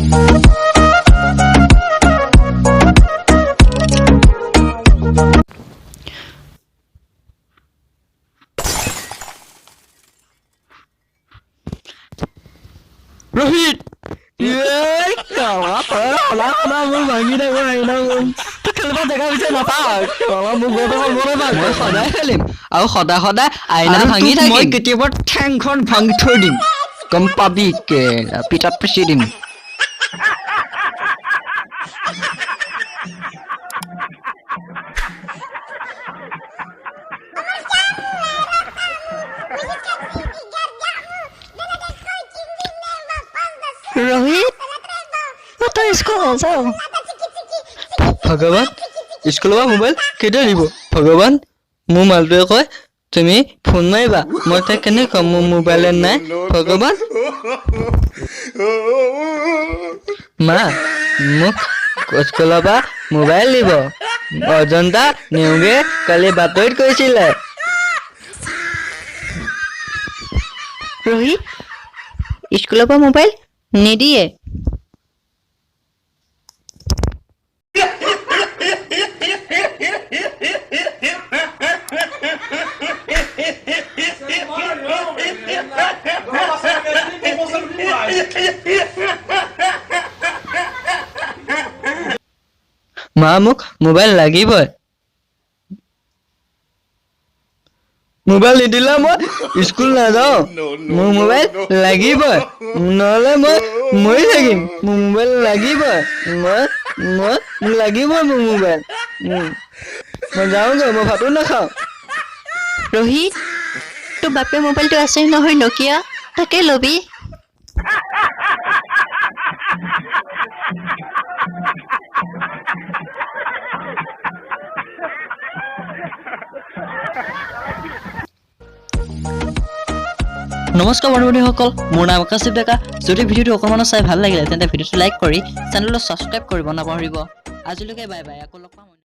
Rohit, yeah, kalau apa? Kalau mau bagi deh, gue nang. Kalau jaga bisa napa? Kalau mau gue bang. Moi সদায় খেলিম আৰু সদায় আইনা ভাঙি থাকিম মই কেতিয়াবা ঠেংখন ভাঙি থৈ দিম গম পাবি কে পিঠাত পিচি দিম Rohit, atau sekolah sao? ভগৱান স্কুলৰ মোবাইল কেতিয়া দিব ভগৱান মোৰ মালটোৱে কয় তুমি ফোন মাৰিবা মই তাক কেনে কম মোৰ মোবাইল নাই ভগৱান মা মোক স্কুলৰ পৰা মোবাইল দিব অজন্তা নেওগে কালি বাতৰিত কৈছিলে Rohit, sekolah apa mobile? Nidiye. মা মোক মোবাইল লাগিবই মোবাইল নিদিলে মই স্কুল নাযাওঁ মোৰ মোবাইল লাগিবই নহ'লে মই মৰি থাকিম মোৰ মোবাইল লাগিবই মই লাগিবই মোৰ মোবাইল মই যাওঁগৈ মই ভাতো নাখাওঁ Rohit, tu bape mobile tu asing nohoi Nokia, take lobi. নমস্কাৰ বন্ধুসকল মোৰ নাম আকাশিব ডেকা যদি ভিডিওটো অকমান চাই ভাল লাগিলে তেন্তে ভিডিওটো লাইক কৰি চেনেলটো সাবস্ক্ৰাইব কৰিব নাপাহৰিব আজিলৈকে বাই বাই আকৌ লগ পাম